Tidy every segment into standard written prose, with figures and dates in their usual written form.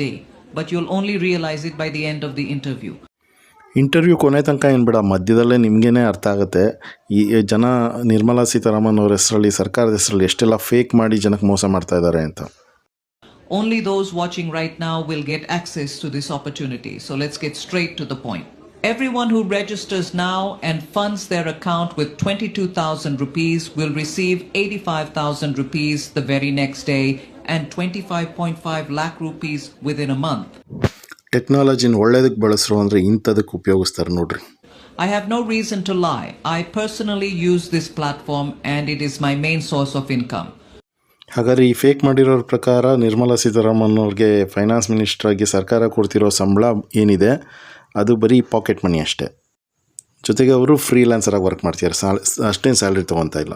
day, but you'll only realize it by the end of the interview. Interview ಕೊನೆ ತನಕ ಏನು ಬೇಡ, ಮಧ್ಯದಲ್ಲೇ ನಿಮಗೇನೆ ಅರ್ಥ ಆಗುತ್ತೆ ಈ ಜನ ನಿರ್ಮಲಾ ಸೀತಾರಾಮನ್ ಅವ್ರ ಹೆಸರಲ್ಲಿ, ಸರ್ಕಾರದ ಹೆಸರಲ್ಲಿ ಎಷ್ಟೆಲ್ಲ ಫೇಕ್ ಮಾಡಿ ಜನಕ್ಕೆ ಮೋಸ ಮಾಡ್ತಾ ಇದ್ದಾರೆ ಅಂತ. Only those watching right now will get access to this opportunity. So let's get straight to the point. Everyone who registers now and funds their account with 22,000 rupees will receive 85,000 rupees the very next day and 25.5 lakh rupees within a month. ಟೆಕ್ನಾಲಜಿನ ಒಳ್ಳೇದಕ್ಕೆ ಬಳಸ್ರು ಅಂದರೆ ಇಂಥದಕ್ಕೆ ಉಪಯೋಗಿಸ್ತಾರೆ ನೋಡ್ರಿ. I have no reason to lie. I personally use this platform and it is my main source of income. ಹಾಗಾದ್ರೆ ಈ fake ಮಾಡಿರೋರ ಪ್ರಕಾರ ನಿರ್ಮಲಾ ಸೀತಾರಾಮನ್ ಅವ್ರಿಗೆ finance minister ಆಗಿ ಸರ್ಕಾರ ಕೊಡ್ತಿರೋ ಸಂಬಳ ಏನಿದೆ ಅದು ಬರೀ ಪಾಕೆಟ್ ಮನಿ ಅಷ್ಟೇ. ಜೊತೆಗೆ ಅವರು ಫ್ರೀಲಾನ್ಸರ್ ಆಗಿ ವರ್ಕ್ ಮಾಡ್ತಿದ್ದಾರೆ, ಅಷ್ಟೇನು ಸ್ಯಾಲ್ರಿ ತೊಗೊತಾ ಇಲ್ಲ.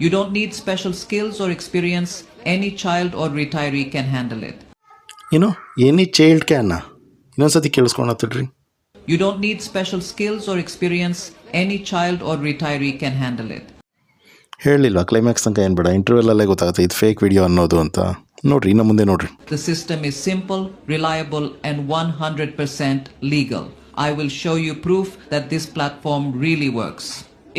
You don't need special skills or experience. Any child or retiree can handle it. ಏನು ಎನಿ ಚೈಲ್ಡ್ ಕ್ಯಾನ್? ಇನ್ನೊಂದ್ಸತಿ ಕೇಳಿಸ್ಕೊಳತ್ತಿಡ್ರಿ. You don't need special skills or experience. Any child or retiree can handle it. ಹೇಳಿಲ್ವಾ climax ತನಕ ಏನು ಬೇಡ, ಇಂಟರ್ವ್ಯೂಲಲ್ಲೇ ಗೊತ್ತಾಗುತ್ತೆ ಇದು fake video ಅನ್ನೋದು ಅಂತ. ನೋಡ್ರಿ, ಇನ್ನು ಮುಂದೆ ನೋಡ್ರಿ. The system is simple, reliable and 100% legal. I will show you proof that this platform really works.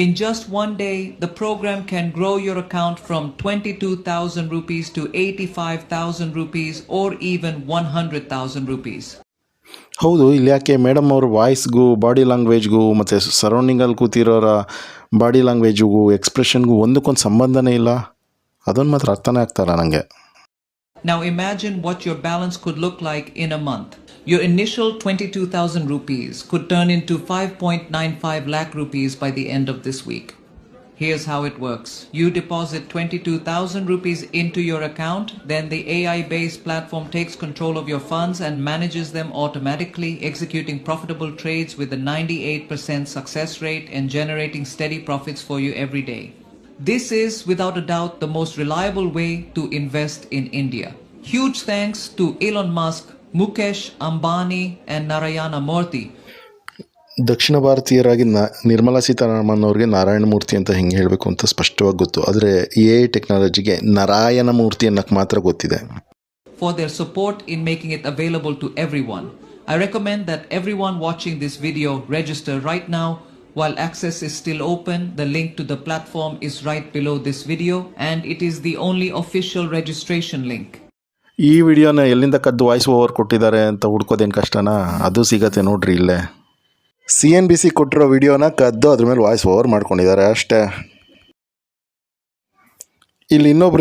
In just one day, the program can grow your account from 22,000 rupees to 85,000 rupees or even 100,000 rupees. ಹೌದು, ಇಲ್ಲಿ ಯಾಕೆ madam ಅವ್ರ ವಾಯ್ಸ್ಗೂ, body ಲ್ಯಾಂಗ್ವೇಜ್ಗೂ ಮತ್ತು ಸರೌಂಡಿಂಗಲ್ಲಿ ಕೂತಿರೋರ body ಲ್ಯಾಂಗ್ವೇಜ್ಗೂ, ಎಕ್ಸ್ಪ್ರೆಷನ್ಗೂ ಒಂದಕ್ಕೊಂದು ಸಂಬಂಧನೇ ಇಲ್ಲ? ಅದನ್ನು ಮಾತ್ರ ಅರ್ಥನೇ ಆಗ್ತಾಯಿಲ್ಲ ನನಗೆ. Now imagine what your balance could look like in a month. Your initial 22,000 rupees could turn into 5.95 lakh rupees by the end of this week. Here's how it works. You deposit 22,000 rupees into your account, then the AI-based platform takes control of your funds and manages them automatically, executing profitable trades with a 98% success rate and generating steady profits for you every day. This is, without a doubt, the most reliable way to invest in India. Huge thanks to Elon Musk, Mukesh Ambani and Narayana Murthy. ದಕ್ಷಿಣ ಭಾರತೀಯರಾಗಿ ನಿರ್ಮಲಾ ಸೀತಾರಾಮನ್ ಅವ್ರಿಗೆ ನಾರಾಯಣ ಮೂರ್ತಿ ಅಂತ ಹೆಂಗೆ ಹೇಳಬೇಕು ಅಂತ ಸ್ಪಷ್ಟವಾಗಿ ಗೊತ್ತು, ಆದರೆ AI ಟೆಕ್ನಾಲಜಿಗೆ Narayana Murthy ಅನ್ನಕ್ಕೆ ಮಾತ್ರ ಗೊತ್ತಿದೆ. For their support in making it available to everyone. I recommend that everyone watching this video register right now. While access is still open, the link to the platform is right below this video and it is the only official registration link. ಈ ವಿಡಿಯೋನ ಎಲ್ಲಿಂದ ಕದ್ದು voice over ಕೊಟ್ಟಿದ್ದಾರೆ ಅಂತ ಹುಡ್ಕೋದೇನು ಕಷ್ಟನಾ? ಅದು ಸಿಗತ್ತೆ ನೋಡ್ರಿ ಇಲ್ಲೇ. CNBC ಕೊಟ್ಟಿರೋ ವಿಡಿಯೋನ ಕದ್ದು ಅದ್ರ ಮೇಲೆ ವಾಯ್ಸ್ ಓವರ್ ಮಾಡ್ಕೊಂಡಿದ್ದಾರೆ ಅಷ್ಟೇ. ಇಲ್ಲಿ ಇನ್ನೊಬ್ರು